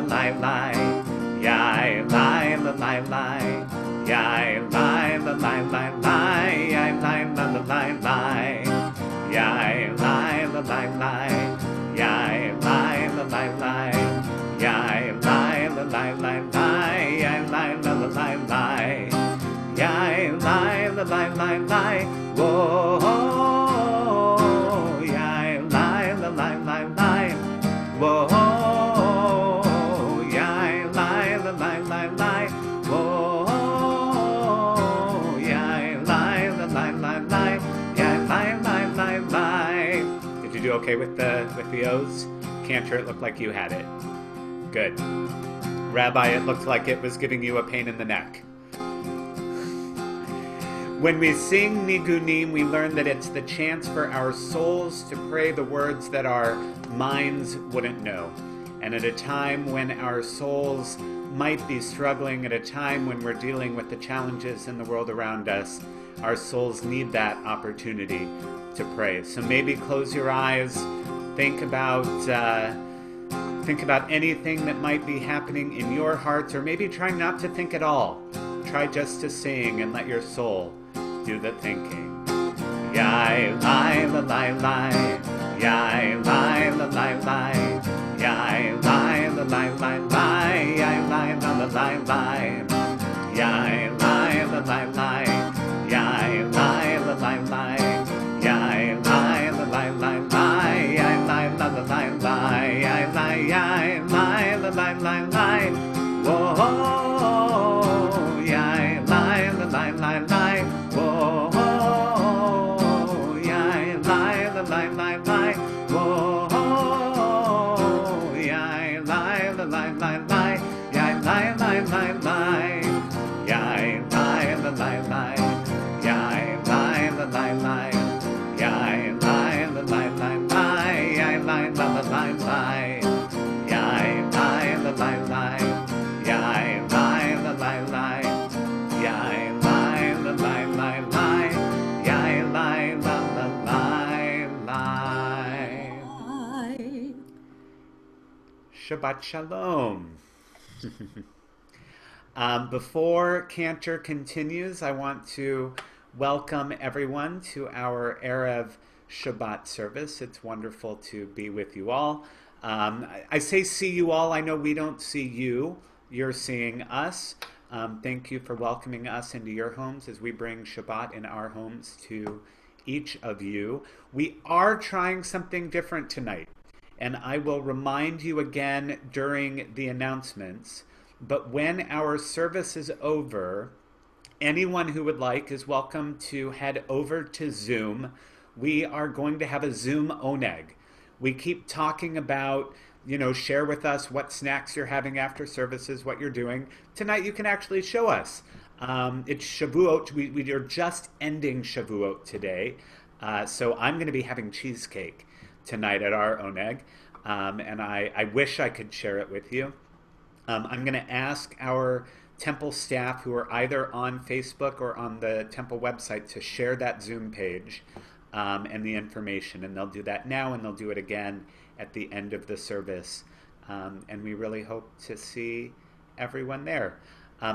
lai lai, yai lai la lai lai, yai lai la lai lai lai, yai lai la la lai lai, yai lai la lai lai, yai lai la lai lai, yai lai la lai lai lai, yai lai la la lai lai, yai lai la lai lai lai, whoa, yai lai la lai lai lai, whoa, yai lai la lai lai lai, whoa, yai lai la lai lai lai, yai lai lai lai lai. Did you do okay with the O's? Cantor, it looked like you had it. Good. Rabbi, it looked like it was giving you a pain in the neck. When we sing Nigunim, we learn that it's the chance for our souls to pray the words that our minds wouldn't know. And at a time when our souls might be struggling, at a time when we're dealing with the challenges in the world around us, our souls need that opportunity to pray. So maybe close your eyes, think about anything that might be happening in your hearts, or maybe try not to think at all. Try just to sing and let your soul do the thinking. Yai lai la lai lai, yai lai la lai lai, yai lai la lai lai lai, yai lai la la lai lai, yai lai la lai lai, yai lai la lai lai, yai lai la lai lai lai, yai lai la la lai lai, yai lai la lai lai lai, whoa, yai lai la lai lai lai, whoa, yai lai la lai lai lai, whoa, yai lai la lai lai lai, yai lai lai lai lai, yai lai la lai lai, yai lai la lai lai, yai lai la lai lai lai, yai lai la la lai lai, yai lai la lai lai, yai lai la lai lai, yai lai la lai lai lai, yai lai la la lai lai. Shabbat Shalom. Before Cantor continues, I want to welcome everyone to our Erev Shabbat Service. It's wonderful to be with you all. I say see you all. I know we don't see you. You're seeing us. Thank you for welcoming us into your homes as we bring Shabbat in our homes to each of you. We are trying something different tonight, and I will remind you again during the announcements, but when our service is over, anyone who would like is welcome to head over to Zoom. We are going to have a Zoom oneg. We keep talking about, share with us what snacks you're having after services, what you're doing. Tonight you can actually show us. It's Shavuot. We are just ending Shavuot today. So I'm going to be having cheesecake tonight at our oneg. And I wish I could share it with you. I'm going to ask our temple staff who are either on Facebook or on the temple website to share that Zoom page and the information. And they'll do that now, and they'll do it again at the end of the service. And we really hope to see everyone there.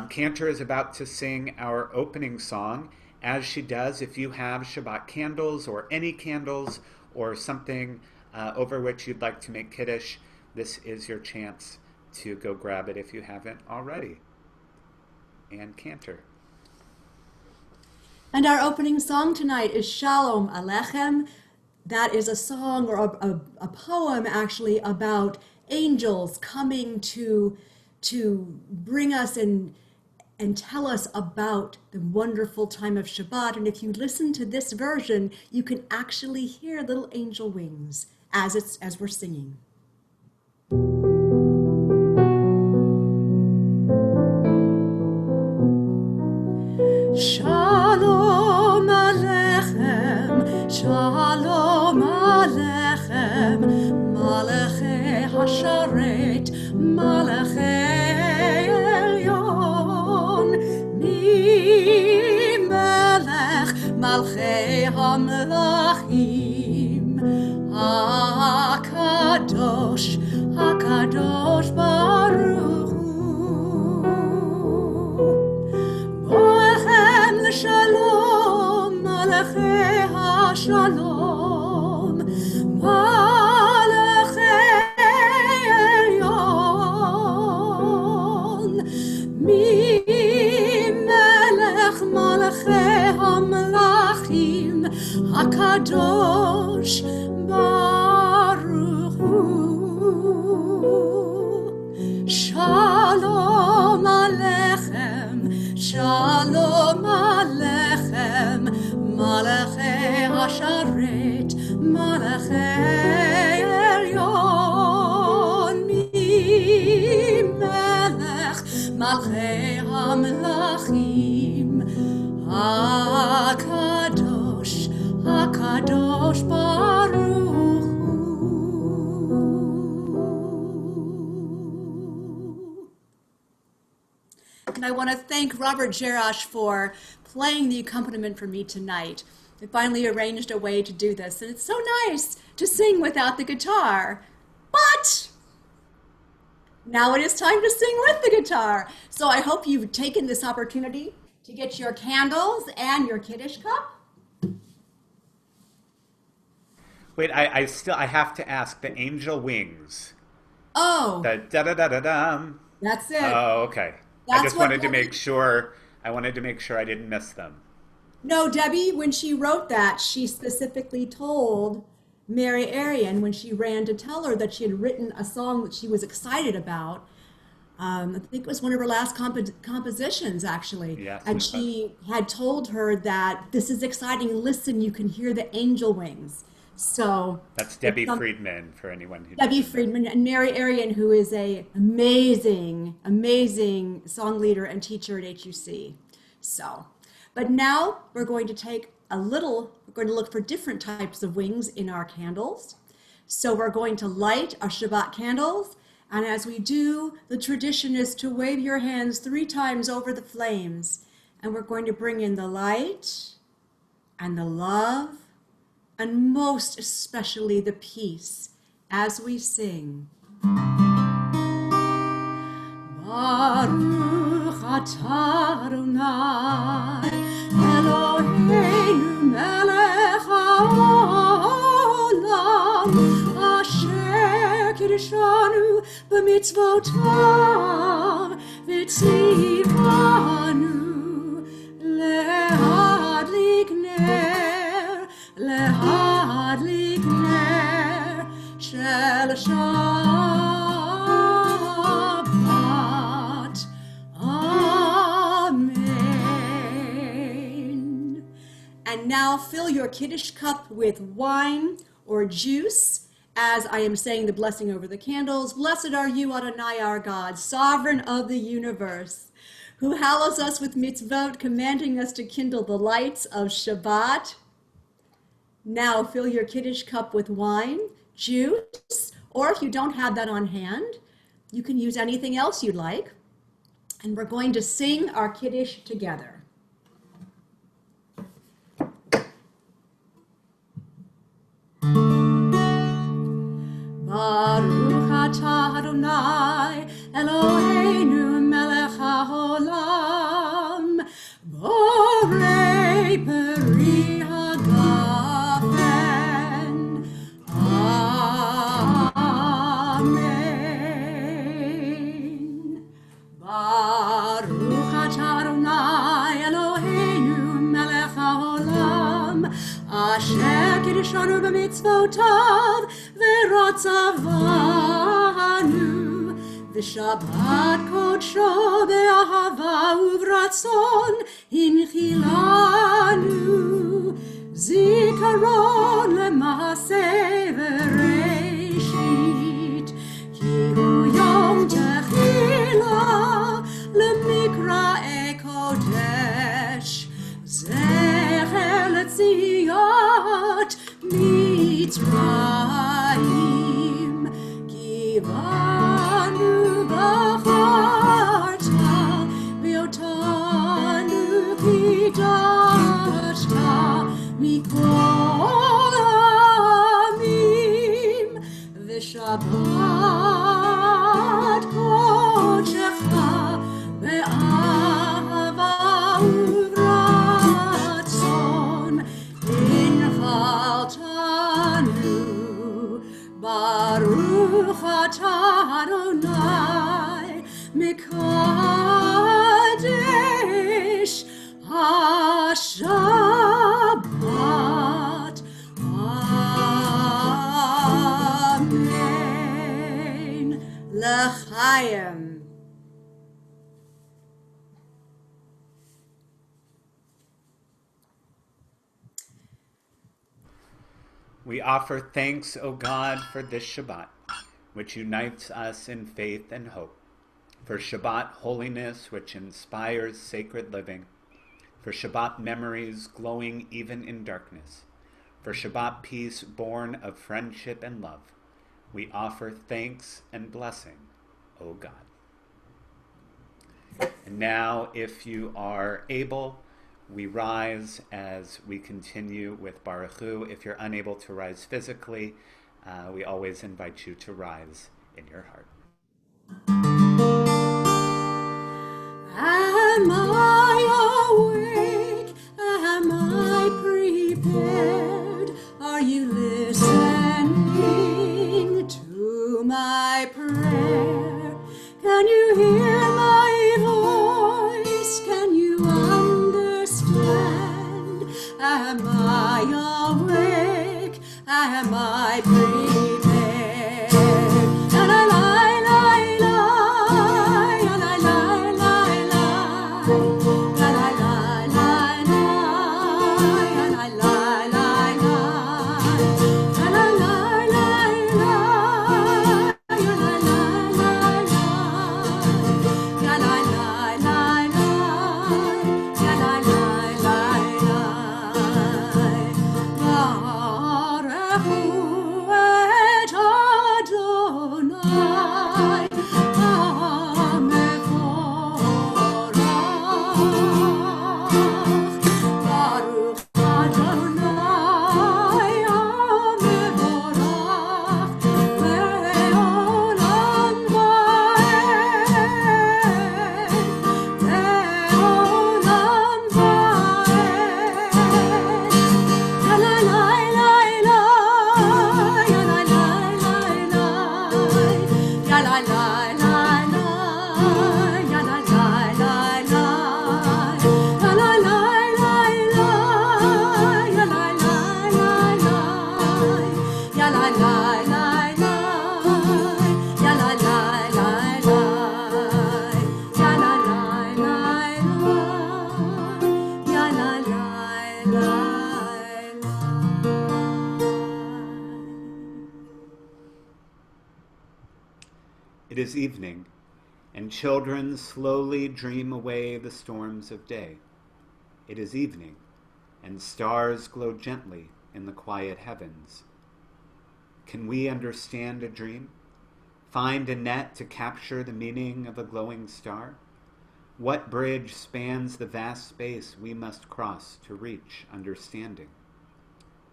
Cantor is about to sing our opening song. As she does, if you have Shabbat candles or any candles or something over which you'd like to make Kiddush, this is your chance to go grab it if you haven't already. And Cantor. And our opening song tonight is Shalom Alechem. That is a song or a poem actually about angels coming to bring us and tell us about the wonderful time of Shabbat. And if you listen to this version, you can actually hear little angel wings as we're singing. Shalom Alechem, Shalom Alechem, Malachei Hasharet, Malachei Elyon, Mi Melech, Malchei HaMelachim, HaKadosh, HaKadosh Baruch HaKadosh Baruch Hu. Shalom Alechem, Shalom Alechem, Malachei HaSharet, Malachei Elyon, Melech, Malchei HaMelachim, HaKadosh, HaKadosh Baruch Hu. And I want to thank Robert Jerash for playing the accompaniment for me tonight. I finally arranged a way to do this, and it's so nice to sing without the guitar. But now it is time to sing with the guitar. So I hope you've taken this opportunity to get your candles and your Kiddush cup. Wait, I have to ask, the angel wings. Oh. The da-da-da-da-dum. That's it. Oh, okay. That's I just what wanted to Debbie- make sure, I didn't miss them. No, Debbie, when she wrote that, she specifically told Mary Arian when she ran to tell her that she had written a song that she was excited about. I think it was one of her last compositions, actually. Yes, and it she had told her that this is exciting. Listen, you can hear the angel wings. So That's Debbie Friedman, for anyone who Debbie doesn't know. Friedman and Mary Arian, who is a amazing, amazing song leader and teacher at HUC. So, but now we're going to look for different types of wings in our candles. So we're going to light our Shabbat candles. And as we do, the tradition is to wave your hands 3 times over the flames. And we're going to bring in the light and the love and most especially the peace as we sing. Baruch atah Adonai Eloheinu melech haolam asher kiddushanu b'mitzvotav v'tzivanu lehadlik ner lehadlik ner shel Shabbat. Amen. And now fill your Kiddush cup with wine or juice as I am saying the blessing over the candles. Blessed are you, Adonai, our God, sovereign of the universe, who hallows us with mitzvot, commanding us to kindle the lights of Shabbat. Now fill your Kiddush cup with wine, juice, or if you don't have that on hand, you can use anything else you'd like. And we're going to sing our Kiddush together. Baruch atah Adonai Eloheinu melech haolam borei peri hagafen. Amen. Baruch atah Adonai Eloheinu melech haolam asher kiddushanu b'mitzvotav v'ratzavanu v'shabbat kodsho be'ahava uvratzon hinchilanu zikaron lema'aseh v'reishit ki hu yom techila lemikra'e kodesh zecher letziat Mitzrayim kivanu b'charta v'yotanu kidashta mikol ha'amim v'shabbat kodshecha be'ahava uvratzon inchaltanu Baruch atah Adonai Mekadesh HaShabbat Chaim. We offer thanks, O God, for this Shabbat, which unites us in faith and hope, for Shabbat holiness, which inspires sacred living, for Shabbat memories glowing even in darkness, for Shabbat peace born of friendship and love. We offer thanks and blessing, O God. And now, if you are able, we rise as we continue with Baruch Hu. If you're unable to rise physically, we always invite you to rise in your heart. Am I awake? Am I prepared? Are you listening to my prayer? Can you hear my voice? Can you understand? Am I awake? Am I prepared? It is evening, and children slowly dream away the storms of day. It is evening, and stars glow gently in the quiet heavens. Can we understand a dream? Find a net to capture the meaning of a glowing star? What bridge spans the vast space we must cross to reach understanding?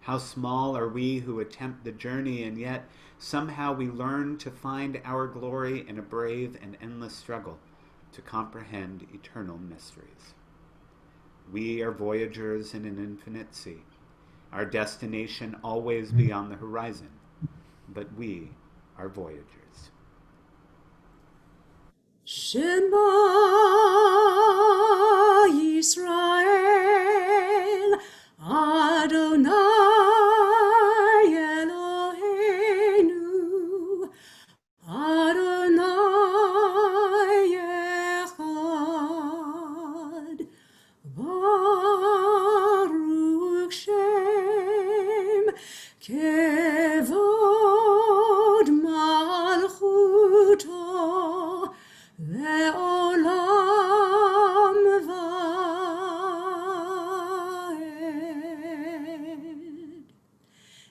How small are we who attempt the journey, and yet somehow we learn to find our glory in a brave and endless struggle to comprehend eternal mysteries. We are voyagers in an infinite sea, our destination always beyond the horizon, but we are voyagers. Shema Yisrael, Adonai Eloheinu, Adonai Echad, Baruch Shem Kevod Malchuto Le'olam Va'ed.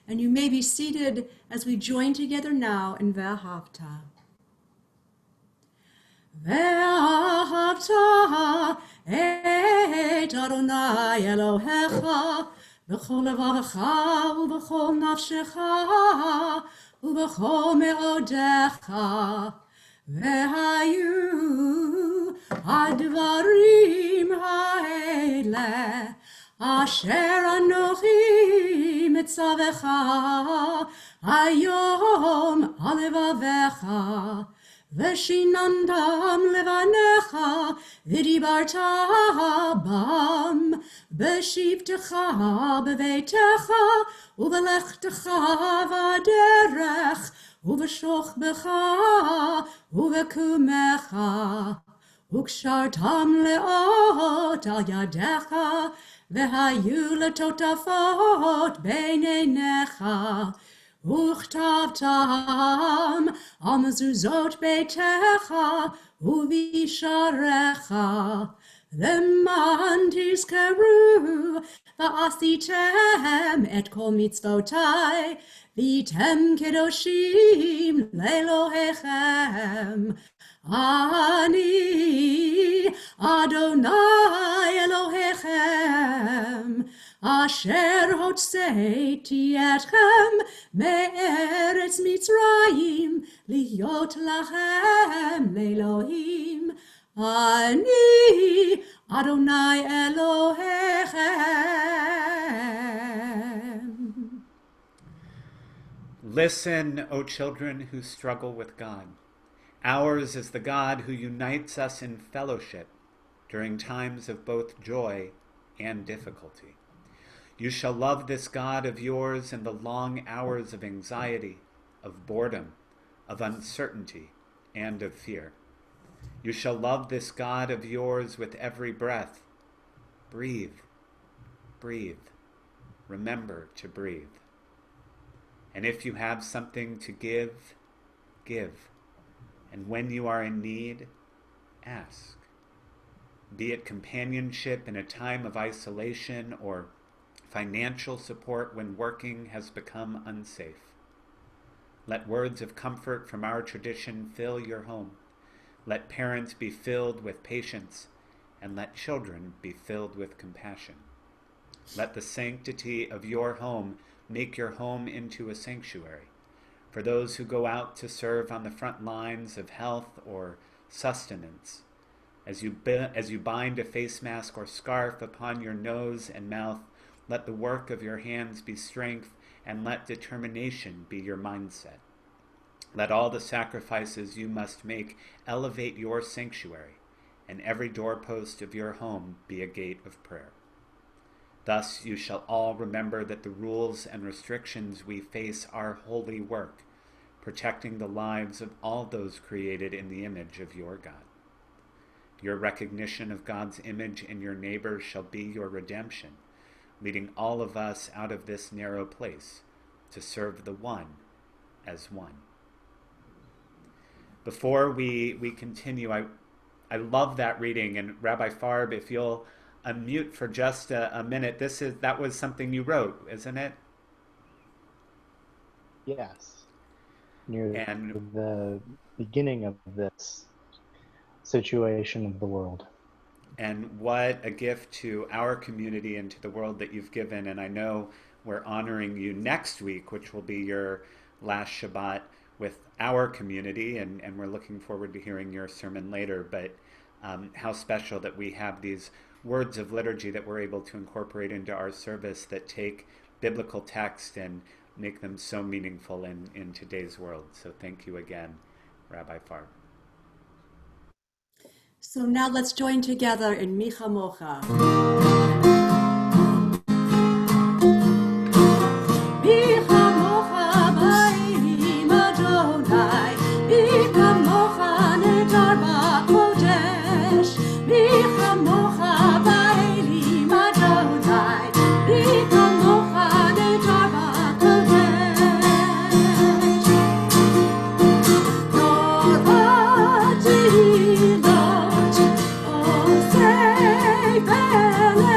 And you may be seated as we join together now in Ve'ahavta. Ve'ahavta et Adonai Elohecha b'chol levavecha u'b'chol nafshecha u'b'chol me'odecha ve'hayu advarim ha'ele asher anochi mitzavecha hayom alevavecha Veshinandam levanecha v'dibarta bam b'shivtecha b'veitecha u'v'lechtecha v'derech ובשוכבך ובקומך, וקשרתם לאות על ידיך, והיו לטוטפות בין עיניך, וכתבתם על מזוזות ביתך ובשעריך, למען תזכרו ועשיתם את כל מצוותי, והייתם קדושים לאלוהיכם. אני אדוני אלוהיכם, אשר הוצאתי אתכם מארץ מצרים, להיות לכם לאלוהים. אני אדוני אלוהיכם. Listen, O children who struggle with God. Ours is the God who unites us in fellowship during times of both joy and difficulty. You shall love this God of yours in the long hours of anxiety, of boredom, of uncertainty, and of fear. You shall love this God of yours with every breath. Breathe, breathe. Remember to breathe. And if you have something to give, give. And when you are in need, ask. Be it companionship in a time of isolation or financial support when working has become unsafe. Let words of comfort from our tradition fill your home. Let parents be filled with patience, and let children be filled with compassion. Let the sanctity of your home make your home into a sanctuary for those who go out to serve on the front lines of health or sustenance. As you bind a face mask or scarf upon your nose and mouth, let the work of your hands be strength, and let determination be your mindset. Let all the sacrifices you must make elevate your sanctuary, and every doorpost of your home be a gate of prayer. Thus you shall all remember that the rules and restrictions we face are holy work, protecting the lives of all those created in the image of your God. Your recognition of God's image in your neighbor shall be your redemption, leading all of us out of this narrow place to serve the one as one. Before we continue, I love that reading, and Rabbi Farb, if you'll unmute for just a minute. That was something you wrote, isn't it? Yes. Near the beginning of this situation of the world. And what a gift to our community and to the world that you've given. And I know we're honoring you next week, which will be your last Shabbat with our community, and we're looking forward to hearing your sermon later. But how special that we have these words of liturgy that we're able to incorporate into our service that take biblical text and make them so meaningful in today's world. So thank you again, Rabbi Farb. So now let's join together in Micha Mocha. Bella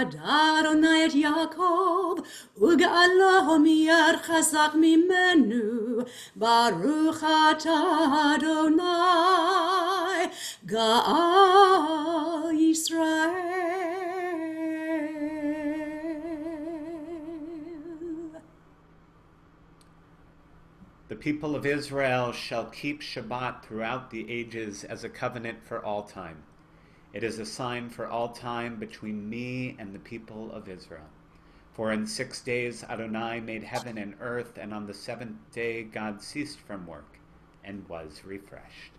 ידע אדוני את יעקב, וגאלו מיד חזק ממנו. ברוך אתה אדוני, גאל ישראל. The people of Israel shall keep Shabbat throughout the ages as a covenant for all time. It is a sign for all time between me and the people of Israel. For in 6 days Adonai made heaven and earth, and on the 7th day God ceased from work and was refreshed.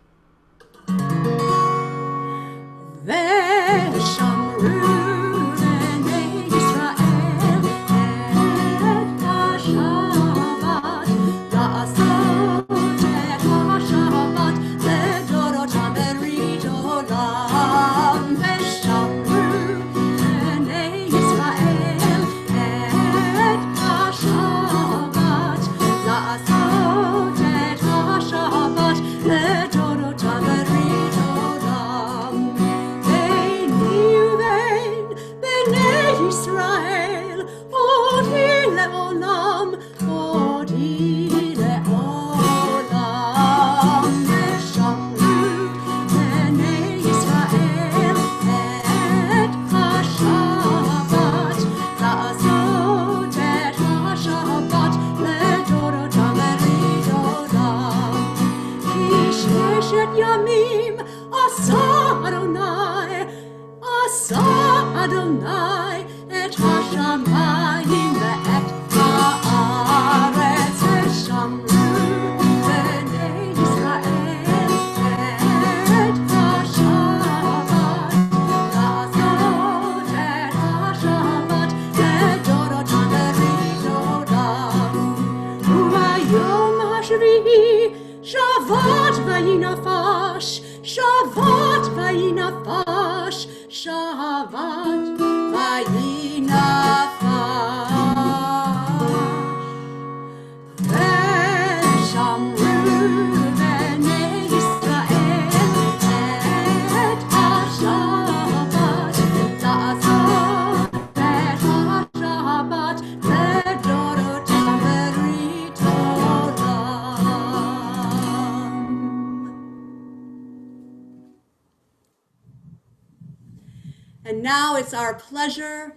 And now it's our pleasure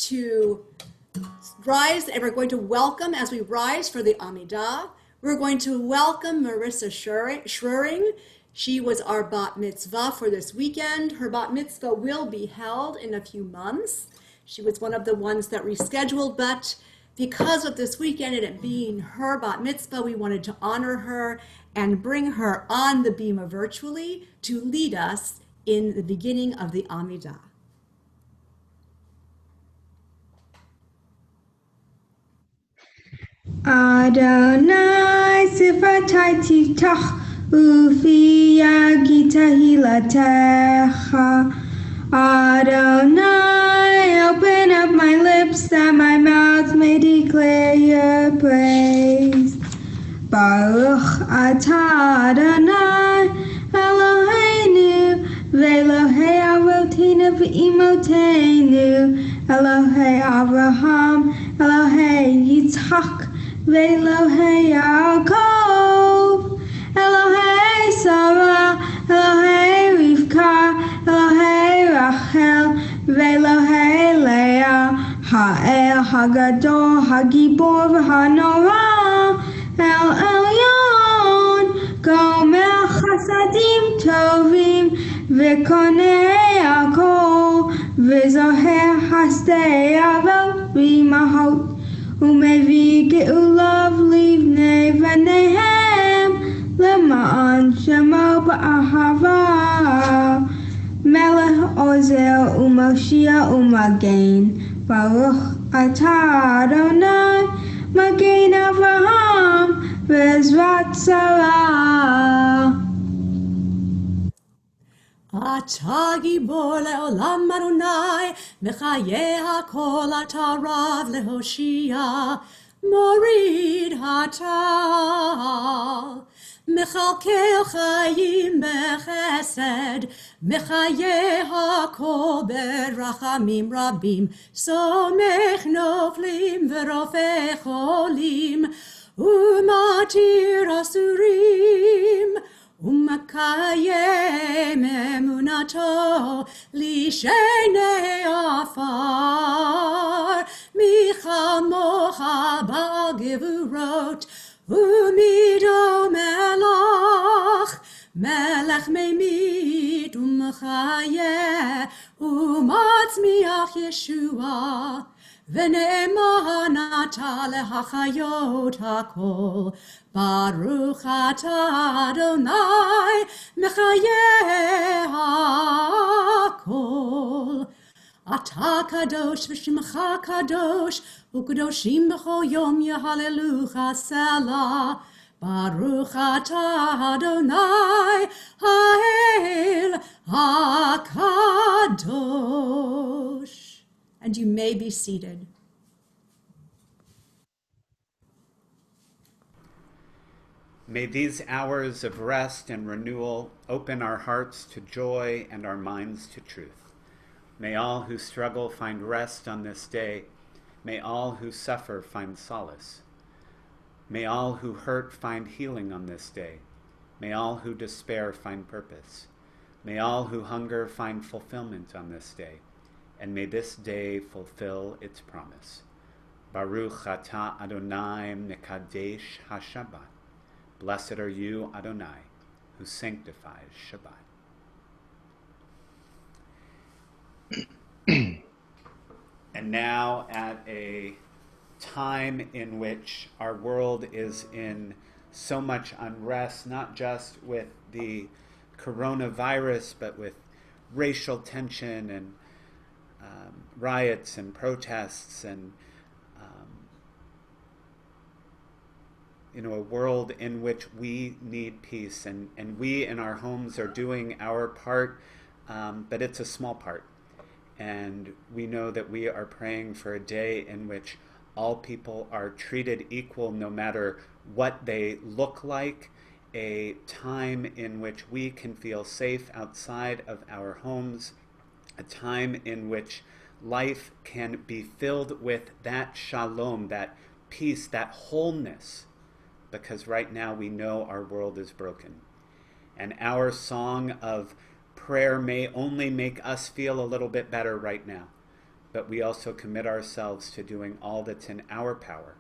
to rise, and we're going to welcome, as we rise for the Amidah, we're going to welcome Marissa Schruring. She was our bat mitzvah for this weekend. Her bat mitzvah will be held in a few months. She was one of the ones that rescheduled, but because of this weekend and it being her bat mitzvah, we wanted to honor her and bring her on the bima virtually to lead us in the beginning of the Amidah. Adonai sifatai titach ufi yagita hilatecha. Adonai, open up my lips that my mouth may declare your praise. Baruch atah Adonai Eloheinu ve'Elohei avoteinu ve'imotenu, Elohei Abraham, Elohei Yitzchak, Ve'Elohei Yaakov, Elohei Sarah, Elohei Rivka, Elohei Rachel, Ve'Elohei Leah, Ha'el Hagadol, Hagibor, V'Hanora, El Elyon, Gomer Chasadim Tovim, Ve'Konei Yaakov, Ve'Zoher Hasdei Avot V'Imahot, Umevi ge'ulav livnei v'neihem lema'an shemo ba'ahava. Melech ozer u'moshia u'magen, Baruch atah Adonai magen Avraham ve'ezrat Sarah. אתה גיבור לעולם אדוני, מחיי הכל אתה רב להושיע, מוריד אתה מחלקל חיים בחסד, מחיה הכל ברחמים רבים, סומך נופלים ורופא חולים, ומתיר אסורים, ומקיים אמונתו לשני עפר, מי כמוך בעל גבורות, ומידו מלך, מלך ממית ומחיה, ומצמיח ישועה, ונאמן אתה להחיות הכל, ברוך אתה אדוני מחיה הכל. אתה קדוש ושמך קדוש, וקדושים בכל יום יהללוך סלה. ברוך אתה אדוני האל הקדוש. And you may be seated. May these hours of rest and renewal open our hearts to joy and our minds to truth. May all who struggle find rest on this day. May all who suffer find solace. May all who hurt find healing on this day. May all who despair find purpose. May all who hunger find fulfillment on this day. And may this day fulfill its promise. Baruch atah Adonai mekadesh haShabbat. Blessed are you, Adonai, who sanctifies Shabbat. And now, at a time in which our world is in so much unrest, not just with the coronavirus, but with racial tension and riots and protests and a world in which we need peace, and we in our homes are doing our part, but it's a small part. And we know that we are praying for a day in which all people are treated equal no matter what they look like, a time in which we can feel safe outside of our homes, a time in which life can be filled with that shalom, that peace, that wholeness, because right now we know our world is broken. And our song of prayer may only make us feel a little bit better right now, but we also commit ourselves to doing all that's in our power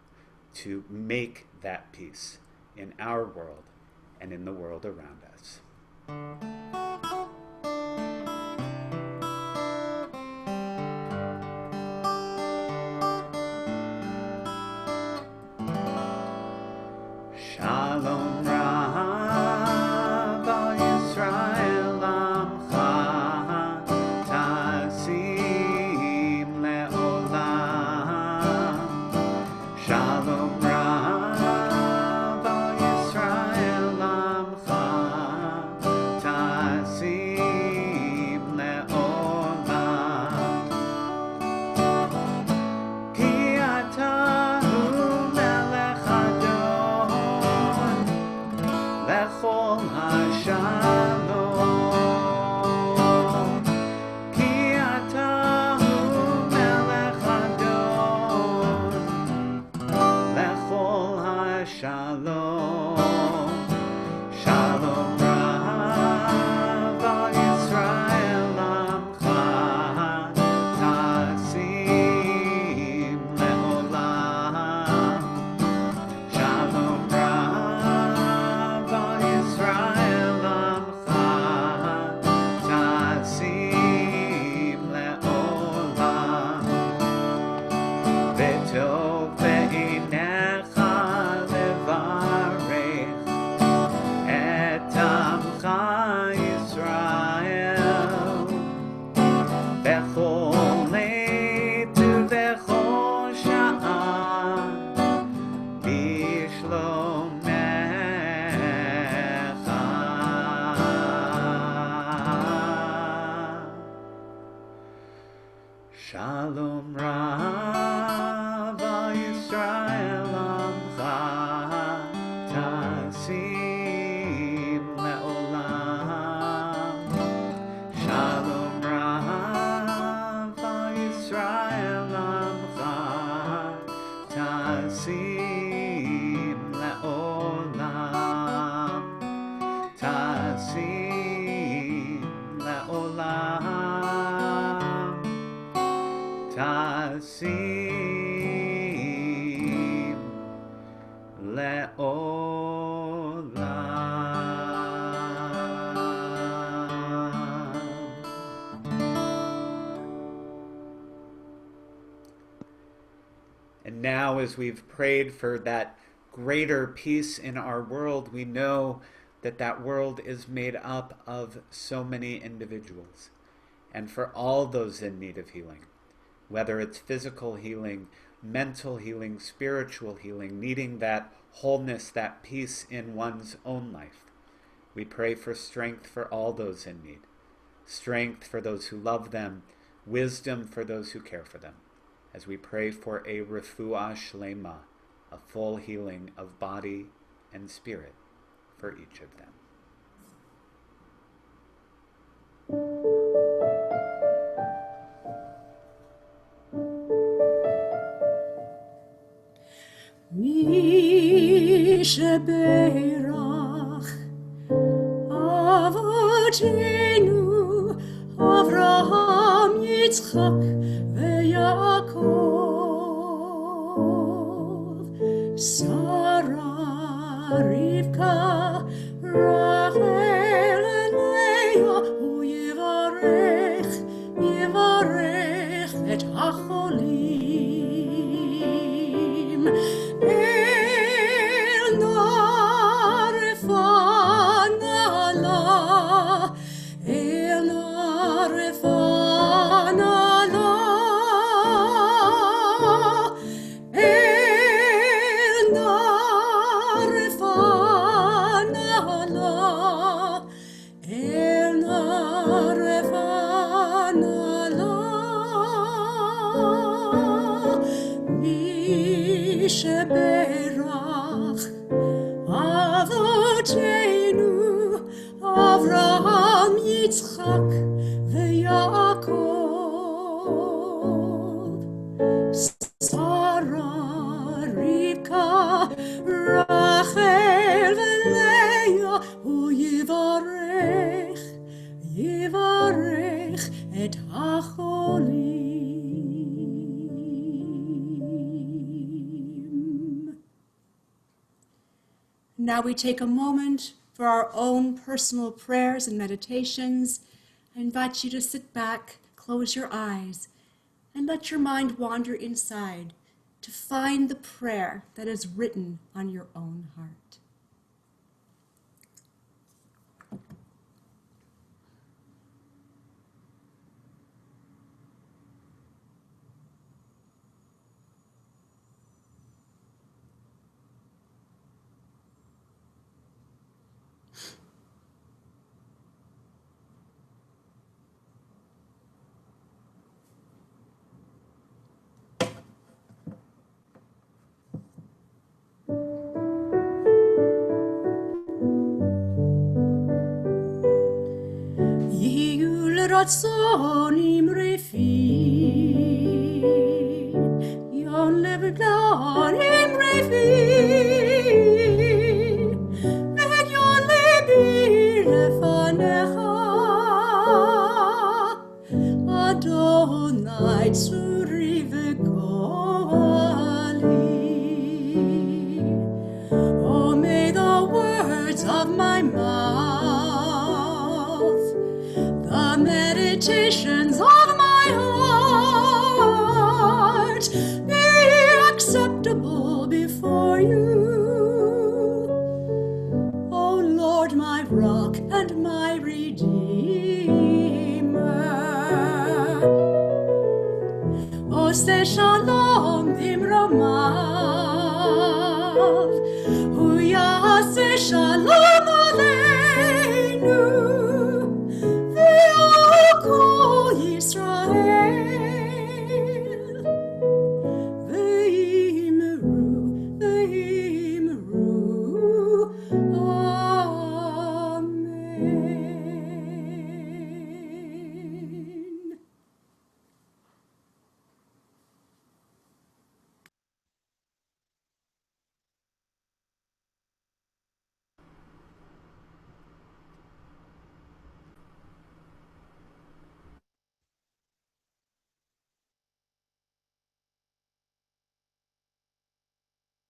to make that peace in our world and in the world around us. Shalom Rav al Yisrael Amcha Tazim Le'olam. Shalom Rav al Yisrael Amcha Tazim Le'olam. Ki ata Lechol HaShalom, Ki Atahu Melech Adon, Lechol HaShalom. Shalom Rav al Yisrael Amcha Tazim Le'olam. Shalom Rav al Yisrael Amcha Tazim Le'olam. V'tov be'einecha levarech et Amcha Yisrael bechol leit uvechol sha'ah bishlomecha. Shalom Rav al Tasim le'olam, Tasim le'olam, Tasim le'olam. And now, as we've prayed for that greater peace in our world, we know that that world is made up of so many individuals. And for all those in need of healing, whether it's physical healing, mental healing, spiritual healing, needing that wholeness, that peace in one's own life, we pray for strength for all those in need, strength for those who love them, wisdom for those who care for them, as we pray for a refuah shlema, a full healing of body and spirit for each of them. Mi sheberach Avotenu Avraham Yitzchak veYaakov Sarah Rivka Rachel Leah Hu Yivarech et hacholim El narefana la El narefana la El narefana la El narefana la Mi sheberach Avotenu Avraham Yitzchak veYaakov Sarah Rivka Rachel veLeah Hu Yivarech et hacholim. Now we take a moment for our own personal prayers and meditations. I invite you to sit back, close your eyes, and let your mind wander inside to find the prayer that is written on your own heart. Ratzon imrefin, yon levdan imrefin, and yon lebi lefanecha, Adonai tzuri v'goali. Oh, may the words of my mouth, the meditations of my heart be acceptable before you, O Lord, my rock and my redeemer. O say shalom bimromav, hu yaseh shalom aleinu.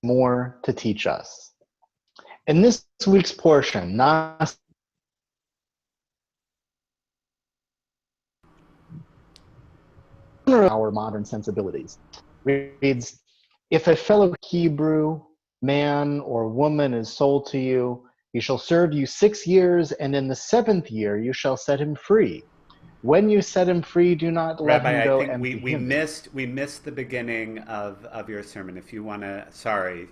more to teach us. In this week's portion, our modern sensibilities reads, if a fellow Hebrew man or woman is sold to you, he shall serve you 6 years, and in the 7th year you shall set him free. When you set him free, do not let Rabbi, him I go think empty-handed. we missed the beginning of your sermon. If you want to, sorry,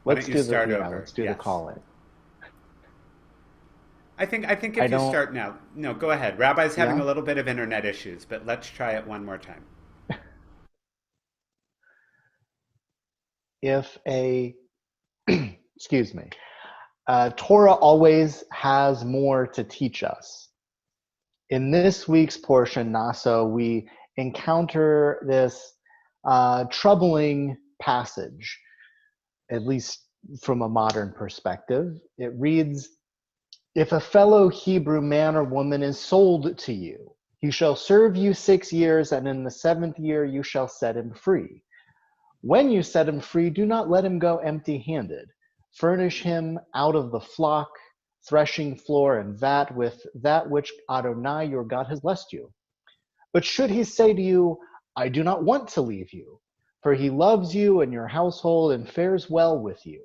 why Let's don't you do start the over? let's do Yes. the call-in. I think if you start now, no, go ahead. Rabbi's having Yeah? a little bit of internet issues, but let's try it one more time. If a excuse me, Torah always has more to teach us. In this week's portion, Naso, we encounter this troubling passage, at least from a modern perspective. It reads, if a fellow Hebrew man or woman is sold to you, he shall serve you 6 years, and in the 7th year you shall set him free. When you set him free, do not let him go empty-handed. Furnish him out of the flock, threshing floor, and vat with that which Adonai your God has blessed you. But should he say to you, I do not want to leave you, for he loves you and your household and fares well with you,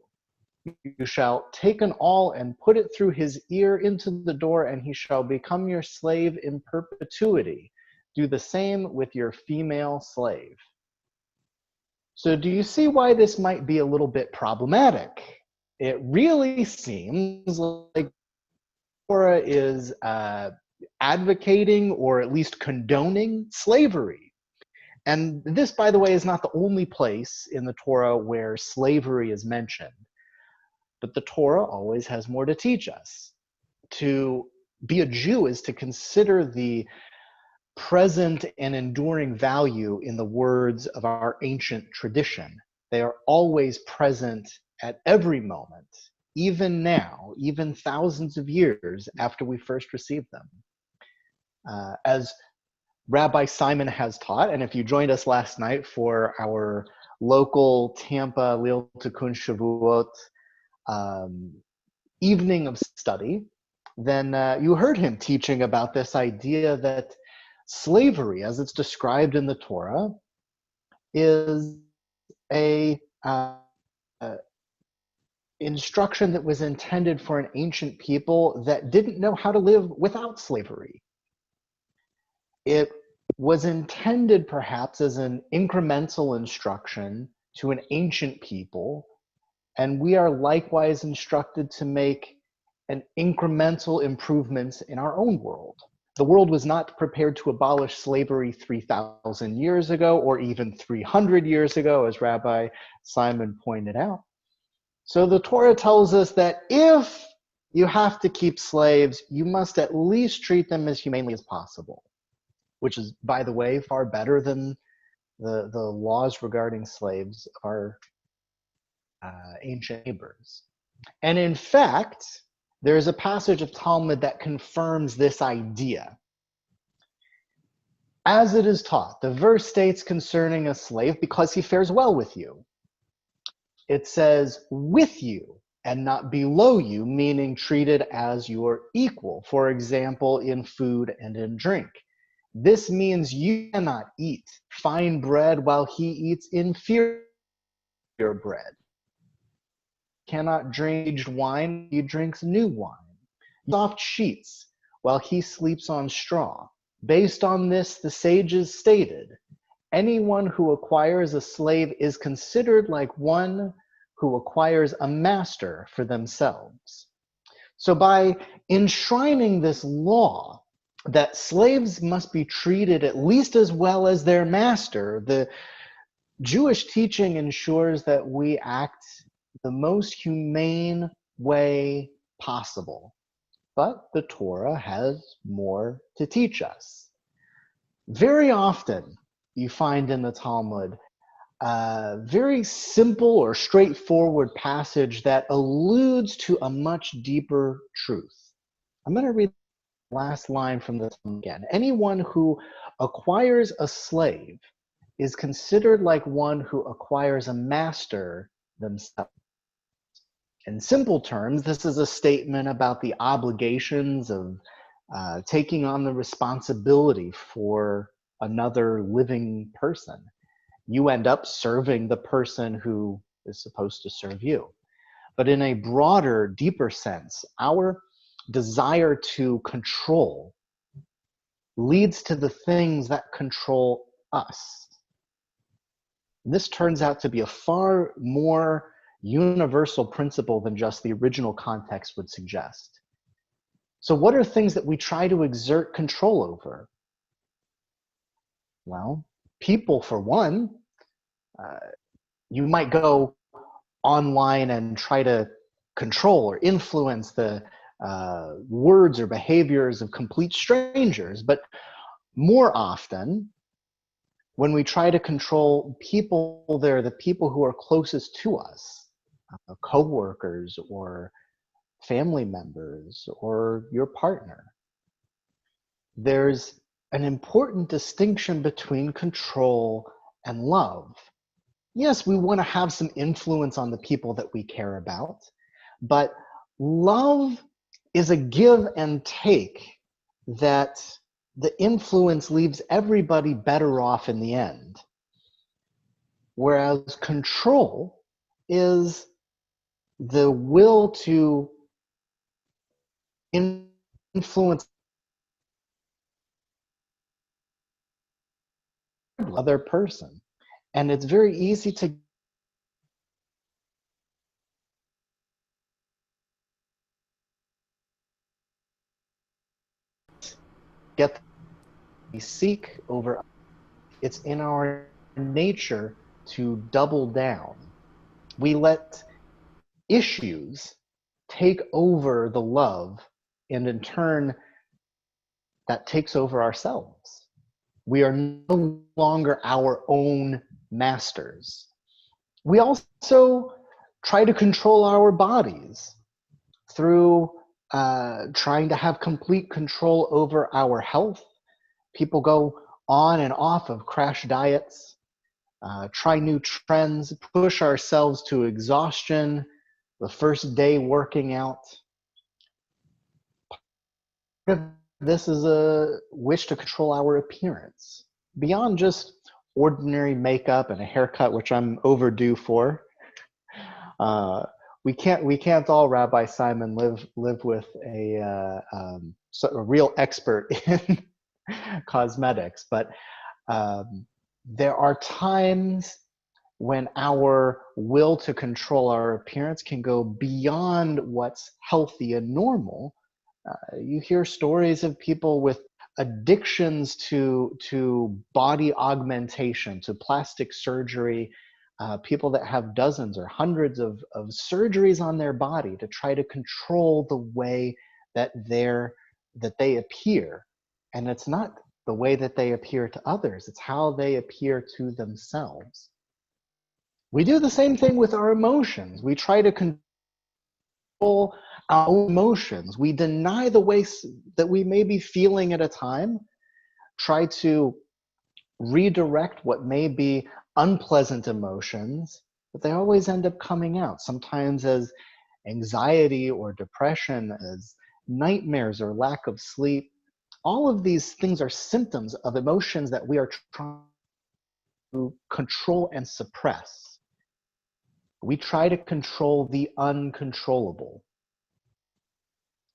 you shall take an awl and put it through his ear into the door, and he shall become your slave in perpetuity. Do the same with your female slave. So do you see why this might be a little bit problematic? It really seems like Torah is advocating or at least condoning slavery. And this, by the way, is not the only place in the Torah where slavery is mentioned. But the Torah always has more to teach us. To be a Jew is to consider the present and enduring value in the words of our ancient tradition. They are always present at every moment, even now, even thousands of years after we first received them. As Rabbi Simon has taught, and if you joined us last night for our local Tampa Lil Tikkun Shavuot evening of study, then you heard him teaching about this idea that slavery, as it's described in the Torah, is a instruction that was intended for an ancient people that didn't know how to live without slavery. It was intended perhaps as an incremental instruction to an ancient people, and we are likewise instructed to make an incremental improvements in our own world. The world was not prepared to abolish slavery 3,000 years ago or even 300 years ago, as Rabbi Simon pointed out. So the Torah tells us that if you have to keep slaves, you must at least treat them as humanely as possible, which is, by the way, far better than the laws regarding slaves of our ancient neighbors. And in fact, there is a passage of Talmud that confirms this idea. As it is taught, the verse states concerning a slave, because he fares well with you. It says with you and not below you, meaning treated as your equal, for example, in food and in drink. This means you cannot eat fine bread while he eats inferior bread. Cannot drink aged wine, he drinks new wine. Soft sheets while he sleeps on straw. Based on this, the sages stated, anyone who acquires a slave is considered like one who acquires a master for themselves. So by enshrining this law that slaves must be treated at least as well as their master, the Jewish teaching ensures that we act the most humane way possible. But the Torah has more to teach us. Very often, you find in the Talmud a very simple or straightforward passage that alludes to a much deeper truth. I'm going to read the last line from the Talmud again. Anyone who acquires a slave is considered like one who acquires a master themselves. In simple terms, this is a statement about the obligations of taking on the responsibility for another living person. You end up serving the person who is supposed to serve you. But in a broader, deeper sense, our desire to control leads to the things that control us. This turns out to be a far more universal principle than just the original context would suggest. So what are things that we try to exert control over? Well, people, for one. You might go online and try to control or influence the words or behaviors of complete strangers, but more often, when we try to control people, they're the people who are closest to us, co-workers or family members or your partner. There's an important distinction between control and love. Yes, we want to have some influence on the people that we care about, but love is a give and take that the influence leaves everybody better off in the end. Whereas control is the will to influence the other person. And it's very easy to get we seek over. It's in our nature to double down. We let issues take over the love, and in turn, that takes over ourselves. We are no longer our own masters. We also try to control our bodies through trying to have complete control over our health. People go on and off of crash diets, try new trends, push ourselves to exhaustion, the first day working out. This is a wish to control our appearance beyond just ordinary makeup and a haircut, which I'm overdue for. We can't all, Rabbi Simon, live with a real expert in cosmetics, but there are times when our will to control our appearance can go beyond what's healthy and normal. You hear stories of people with addictions to body augmentation, to plastic surgery, people that have dozens or hundreds of surgeries on their body to try to control the way that they appear. And it's not the way that they appear to others, it's how they appear to themselves. We do the same thing with our emotions. We try to control our own emotions. We deny the ways that we may be feeling at a time, try to redirect what may be unpleasant emotions, but they always end up coming out, sometimes as anxiety or depression, as nightmares or lack of sleep. All of these things are symptoms of emotions that we are trying to control and suppress. We try to control the uncontrollable.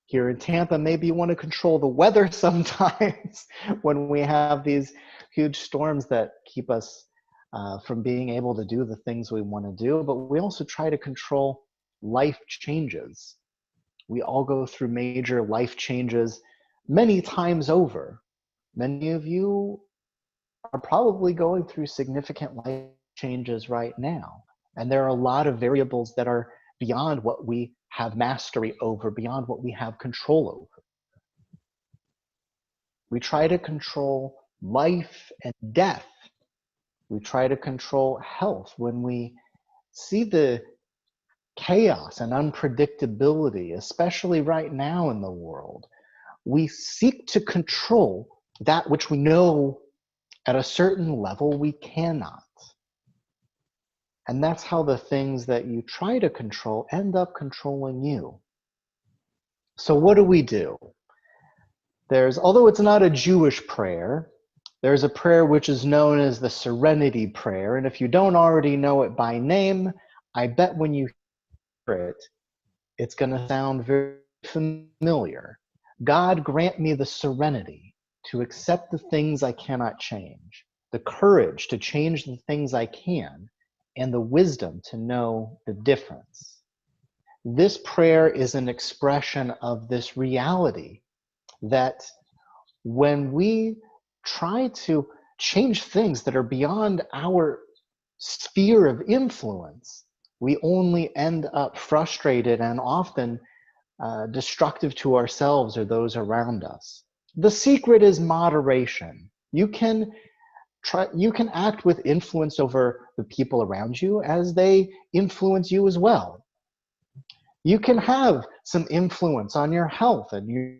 Here in Tampa, maybe you want to control the weather sometimes when we have these huge storms that keep us from being able to do the things we want to do, but we also try to control life changes. We all go through major life changes many times over. Many of you are probably going through significant life changes right now. And there are a lot of variables that are beyond what we have mastery over, beyond what we have control over. We try to control life and death. We try to control health. When we see the chaos and unpredictability, especially right now in the world, we seek to control that which we know at a certain level we cannot. And that's how the things that you try to control end up controlling you. So what do? Although it's not a Jewish prayer, there's a prayer which is known as the Serenity Prayer. And if you don't already know it by name, I bet when you hear it, it's going to sound very familiar. God, grant me the serenity to accept the things I cannot change, the courage to change the things I can, and the wisdom to know the difference. This prayer is an expression of this reality that when we try to change things that are beyond our sphere of influence, we only end up frustrated and often destructive to ourselves or those around us. The secret is moderation. You can act with influence over the people around you as they influence you as well. You can have some influence on your health and your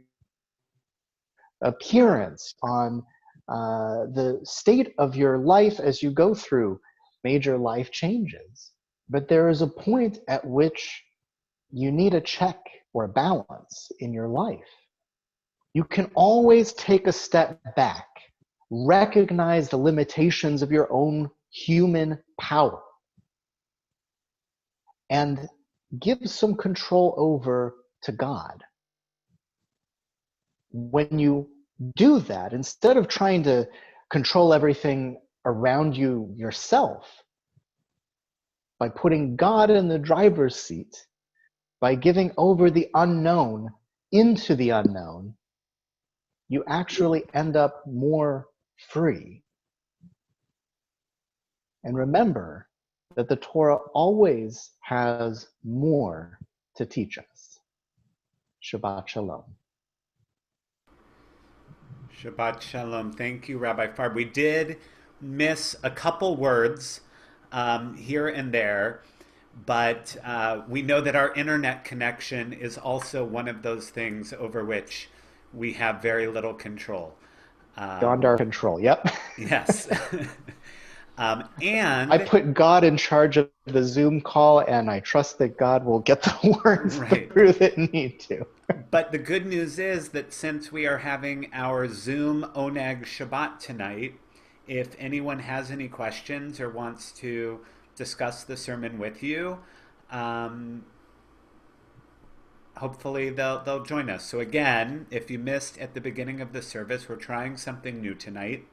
appearance, on the state of your life as you go through major life changes. But there is a point at which you need a check or a balance in your life. You can always take a step back, recognize the limitations of your own human power, and give some control over to God. When you do that, instead of trying to control everything around you yourself, by putting God in the driver's seat, by giving over the unknown into the unknown, you actually end up more free. And remember that the Torah always has more to teach us. Shabbat Shalom. Shabbat Shalom. Thank you, Rabbi Farb. We did miss a couple words here and there, but we know that our internet connection is also one of those things over which we have very little control. Beyond our control, yep. Yes. And I put God in charge of the Zoom call, and I trust that God will get the words through that need to. But the good news is that since we are having our Zoom Oneg Shabbat tonight, if anyone has any questions or wants to discuss the sermon with you, hopefully they'll join us. So again, if you missed at the beginning of the service, we're trying something new tonight.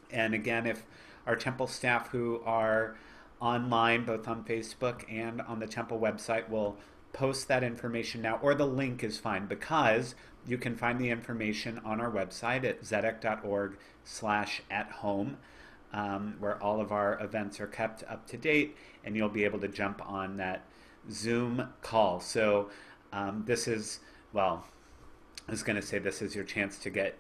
And again, if our temple staff who are online, both on Facebook and on the temple website, will post that information now, or the link is fine, because you can find the information on our website at zedek.org/at-home, where all of our events are kept up to date, and you'll be able to jump on that Zoom call. So this is, well, I was going to say this is your chance to get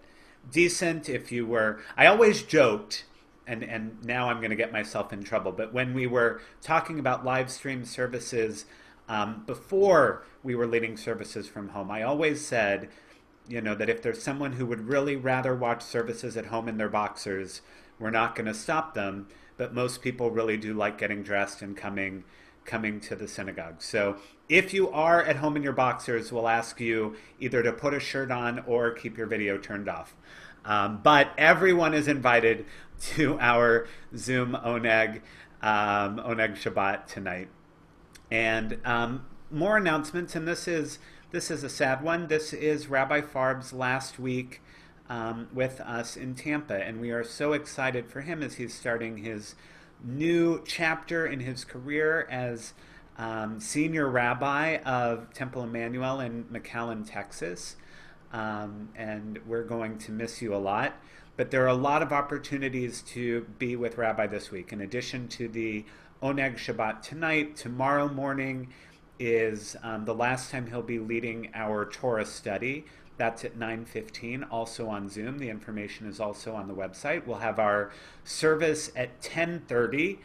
decent. If you were, I always joked, and now I'm going to get myself in trouble, but when we were talking about live stream services before we were leading services from home, I always said, that if there's someone who would really rather watch services at home in their boxers, we're not going to stop them. But most people really do like getting dressed and coming to the synagogue. So if you are at home in your boxers, we'll ask you either to put a shirt on or keep your video turned off. But everyone is invited to our Zoom Oneg Shabbat tonight. And more announcements, and this is a sad one. This is Rabbi Farb's last week with us in Tampa, and we are so excited for him as he's starting his new chapter in his career as senior rabbi of Temple Emmanuel in McAllen, Texas. And we're going to miss you a lot. But there are a lot of opportunities to be with Rabbi this week. In addition to the Oneg Shabbat tonight, tomorrow morning is the last time he'll be leading our Torah study. That's at 9:15, also on Zoom. The information is also on the website. We'll have our service at 10:30.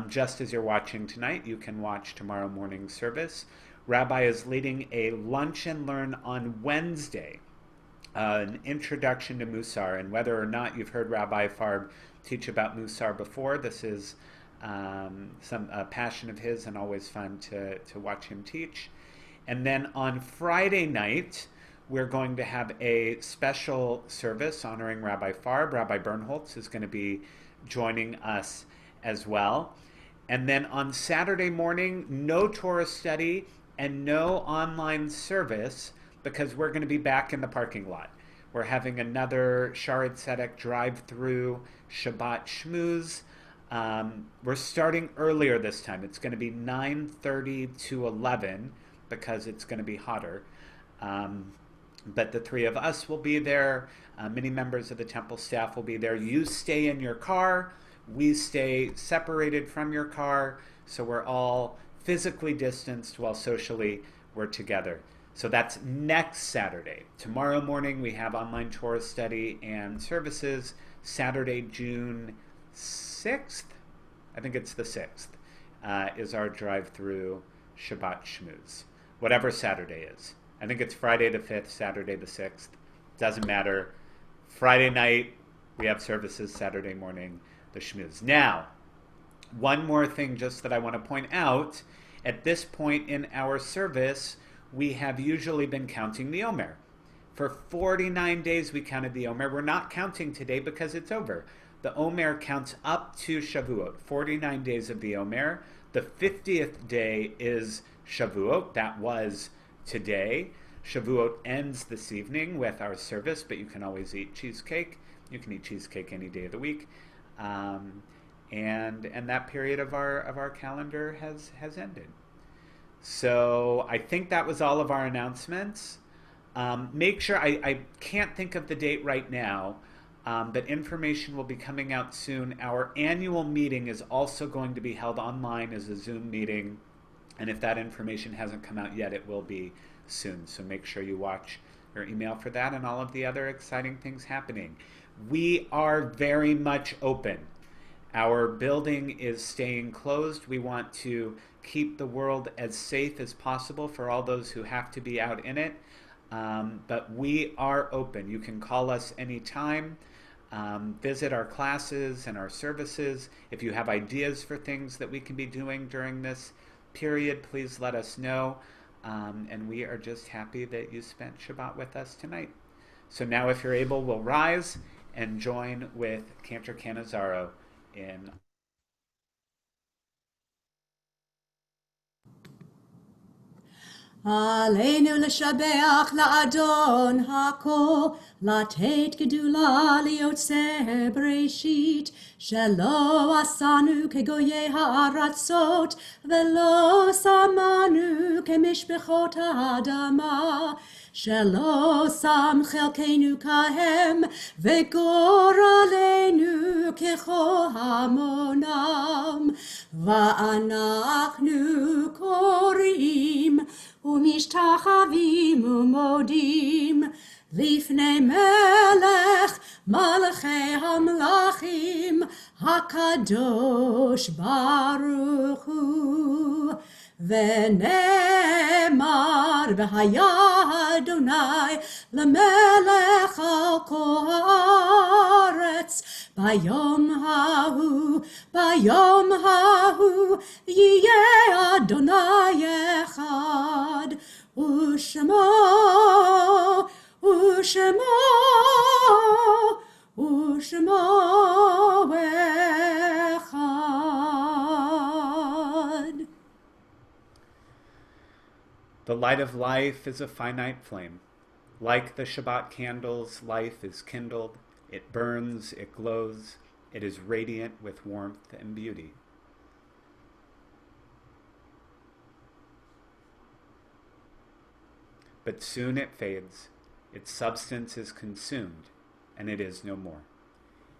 Just as you're watching tonight, you can watch tomorrow morning's service. Rabbi is leading a lunch and learn on Wednesday, an introduction to Musar. And whether or not you've heard Rabbi Farb teach about Musar before, this is some passion of his, and always fun to watch him teach. And then on Friday night, we're going to have a special service honoring Rabbi Farb. Rabbi Bernholtz is going to be joining us as well. And then on Saturday morning, no Torah study and no online service, because we're going to be back in the parking lot. We're having another Schaarai Zedek drive-through Shabbat schmooze. We're starting earlier this time. It's going to be 9:30 to 11 because it's going to be hotter. But the three of us will be there. Many members of the temple staff will be there. You stay in your car. We stay separated from your car. So we're all physically distanced while socially we're together. So that's next Saturday. Tomorrow morning we have online Torah study and services. Saturday, June 6th, I think it's the 6th, is our drive-through Shabbat schmooze. Whatever Saturday is. I think it's Friday the 5th, Saturday the 6th. Doesn't matter. Friday night, we have services. Saturday morning, the schmooze. Now, one more thing just that I want to point out. At this point in our service, we have usually been counting the Omer. For 49 days, we counted the Omer. We're not counting today because it's over. The Omer counts up to Shavuot, 49 days of the Omer. The 50th day is Shavuot. That was today. Shavuot ends this evening with our service, but you can always eat cheesecake. You can eat cheesecake any day of the week. And that period of our calendar has ended. So I think that was all of our announcements. Make sure, I can't think of the date right now, but information will be coming out soon. Our annual meeting is also going to be held online as a Zoom meeting. And if that information hasn't come out yet, it will be soon. So make sure you watch your email for that and all of the other exciting things happening. We are very much open. Our building is staying closed. We want to keep the world as safe as possible for all those who have to be out in it. But we are open. You can call us anytime. Visit our classes and our services. If you have ideas for things that we can be doing during this period, please let us know. And we are just happy that you spent Shabbat with us tonight. So now, if you're able, we'll rise and join with Cantor Canizaro in עלינו לשבח לאדון הכל, לתת גדולה ליוצר בראשית, שלא עשנו כגויי הארצות, ולא שמנו כמשפחות האדמה, שלא שם חלקנו כהם, וגורלנו ככל המונם, ואנחנו קוראים ומשתחווים ומודים לפני מלך מלכי המלכים הקדוש ברוך הוא. ונאמר והיה אדוני למלך על כל הארץ ביום ההוא יהיה אדוני אחד ושמו אחד. The light of life is a finite flame. Like the Shabbat candles, life is kindled. It burns, it glows. It is radiant with warmth and beauty. But soon it fades. Its substance is consumed, and it is no more.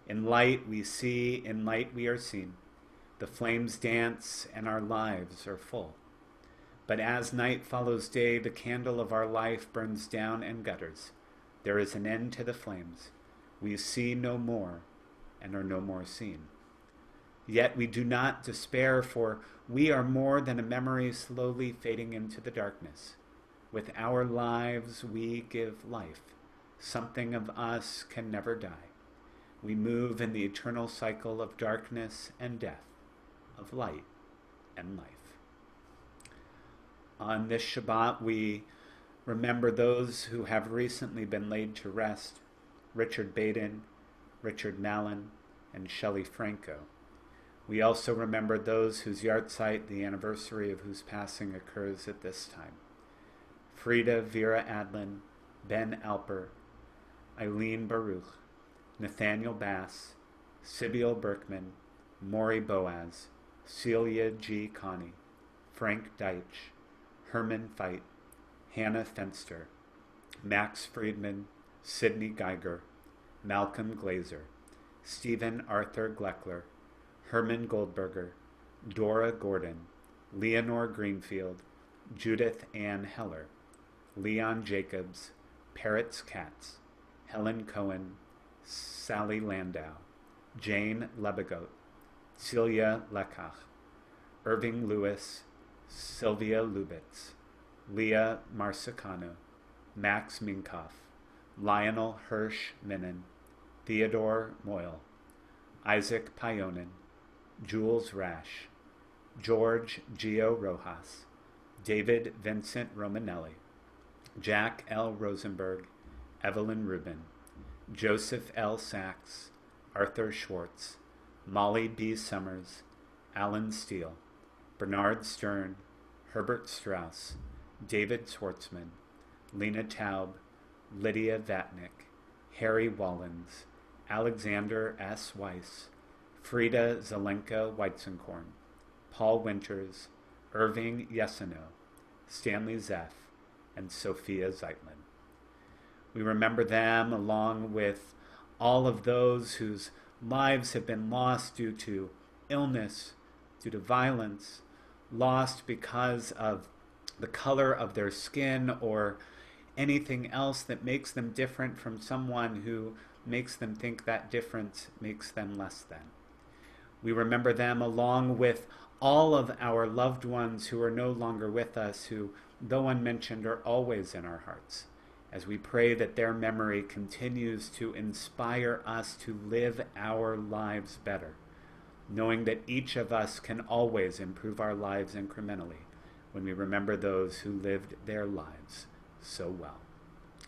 In light we see, in light we are seen. The flames dance, and our lives are full. But as night follows day, the candle of our life burns down and gutters. There is an end to the flames. We see no more and are no more seen. Yet we do not despair, for we are more than a memory slowly fading into the darkness. With our lives we give life. Something of us can never die. We move in the eternal cycle of darkness and death. of light and life. On this Shabbat, we remember those who have recently been laid to rest: Richard Baden, Richard Mallon, and Shelley Franco. We also remember those whose yahrzeit, the anniversary of whose passing, occurs at this time: Frida Vera Adlin, Ben Alper, Eileen Baruch, Nathaniel Bass, Sibyl Berkman, Maury Boaz, Celia G. Connie, Frank Deitch, Herman Feit, Hannah Fenster, Max Friedman, Sidney Geiger, Malcolm Glazer, Stephen Arthur Gleckler, Herman Goldberger, Dora Gordon, Leonore Greenfield, Judith Ann Heller, Leon Jacobs, Parrots Katz, Helen Cohen, Sally Landau, Jane Lebegoat, Celia Lekach, Irving Lewis, Sylvia Lubitz, Leah Marsicano, Max Minkoff, Lionel Hirsch Minnan, Theodore Moyle, Isaac Payonin, Jules Rash, George Gio Rojas, David Vincent Romanelli, Jack L. Rosenberg, Evelyn Rubin, Joseph L. Sachs, Arthur Schwartz, Molly B. Summers, Alan Steele, Bernard Stern, Herbert Strauss, David Schwartzman, Lena Taub, Lydia Vatnik, Harry Wallens, Alexander S. Weiss, Frida Zelenka Weitzenkorn, Paul Winters, Irving Yeseno, Stanley Zeff, and Sophia Zeitlin. We remember them along with all of those whose lives have been lost due to illness, due to violence, lost because of the color of their skin or anything else that makes them different from someone who makes them think that difference makes them less than. We remember them along with all of our loved ones who are no longer with us, who, though unmentioned, are always in our hearts, as we pray that their memory continues to inspire us to live our lives better, knowing that each of us can always improve our lives incrementally when we remember those who lived their lives so well.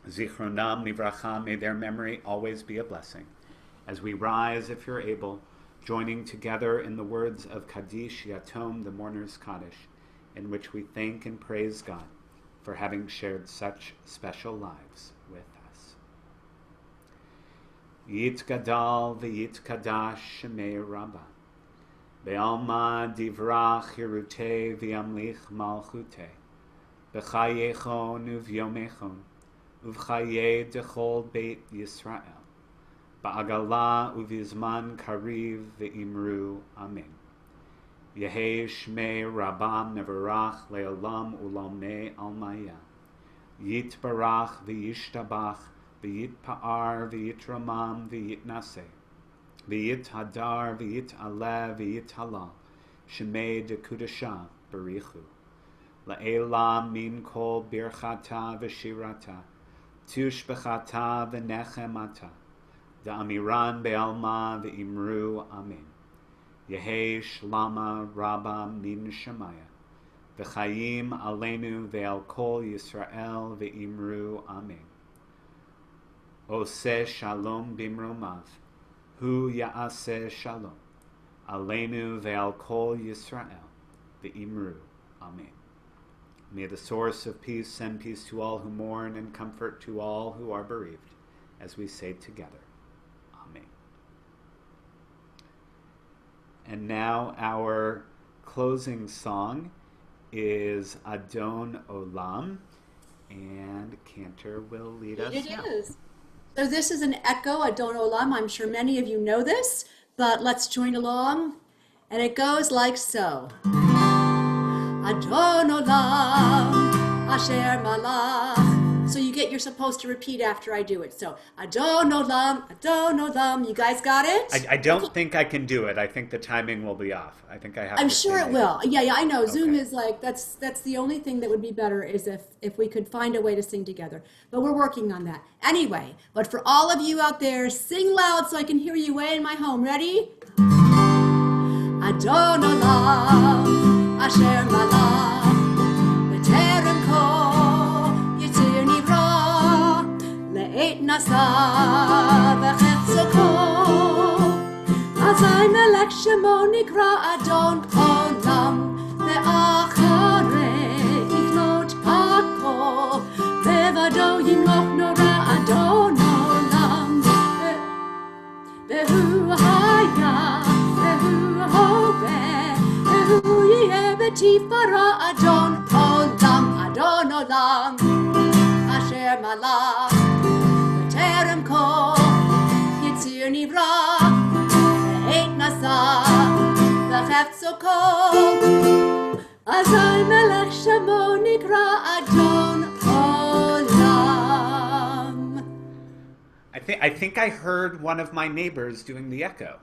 Zichronam livracha, may their memory always be a blessing. As we rise, if you're able, joining together in the words of Kaddish Yatom, the Mourner's Kaddish, in which we thank and praise God for having shared such special lives with us. Yitgadal v'yitkadash shemei rabbah, be'alma divrach hirute v'yamlich malchute, b'chayechon uv'yomechon, uv'chaye dechol beit Yisrael, ba'agala uv'izman kariv v'imru amen. Yehei shmei rabam nevarach le'olam ulamei almaya. Yitbarach v'yishtabach v'yitpa'ar v'yitramam v'yitnaseh. V'yithadar v'yit'aleh v'yithalal. Shmei dekudasha barichu. La'elam min kol birchata v'shirata. Tushbechata v'nechemata. Da'amiran be'alma v'imru amen. Yehei shlama rabba min shemaya, v'chayim aleinu ve'al kol Yisrael ve'imru amen. Oseh shalom bimromav, hu ya'aseh shalom, aleinu ve'al kol Yisrael ve'imru amen. May the source of peace send peace to all who mourn and comfort to all who are bereaved, as we say together. And now our closing song is Adon Olam, and Cantor will lead us now. It is. So this is an echo, Adon Olam. I'm sure many of you know this, but let's join along. And it goes like so. Adon Olam, Asher Malach. So you're supposed to repeat after I do it. So Adon Olam, Adon Olam. You guys got it? I don't think I can do it. I think the timing will be off. I think I have. I'm sure it will. Yeah, I know. Okay. Zoom is like that's the only thing that would be better is if we could find a way to sing together. But we're working on that. Anyway, but for all of you out there, sing loud so I can hear you way in my home. Ready? אדון עולם, אשר מלך בטרם כה יציר נברא, לעת נשא וחפצו כה. אזי מלך שמו נקרא אדון עולם, ואחרי יכלות הכל, לבדו ימלוך נורא אדון עולם. והוא היה, והוא הווה, והוא יהיה בתפארה אדון עולם, אדון עולם, אשר מלך בטרם כה יציר נברא, לעת נשא וחפצו כל. אזי מלך שמו נקרא אדון עולם. I think I heard one of my neighbors doing the echo.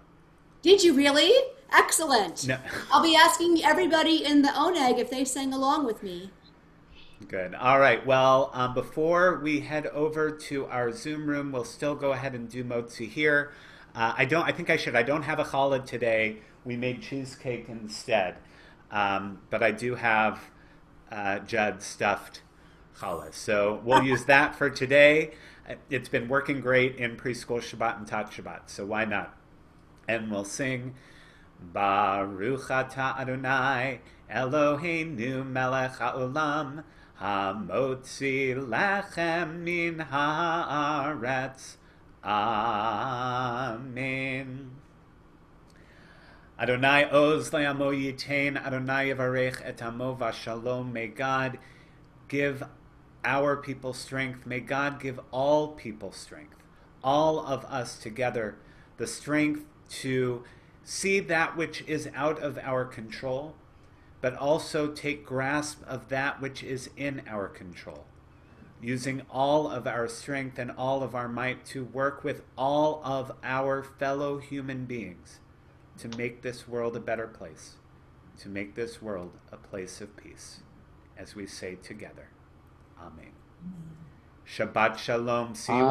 Did you really? Excellent. No. I'll be asking everybody in the Oneg if they sang along with me. Good. All right. Well, before we head over to our Zoom room, we'll still go ahead and do Motzi here. I think I should. I don't have a challah today. We made cheesecake instead. But I do have Judd's stuffed challah. So we'll use that for today. It's been working great in preschool Shabbat and Tat Shabbat. So why not? And we'll sing Baruch Atah Adonai Eloheinu melech haolam hamotzi lechem min haaretz. Amen. Adonai oz le'amo yitain, Adonai yavarech et amo v'shalom. May God give our people strength. May God give all people strength, all of us together, the strength to see that which is out of our control, but also take grasp of that which is in our control, using all of our strength and all of our might to work with all of our fellow human beings to make this world a better place, to make this world a place of peace, as we say together. Amen. Shabbat Shalom. See you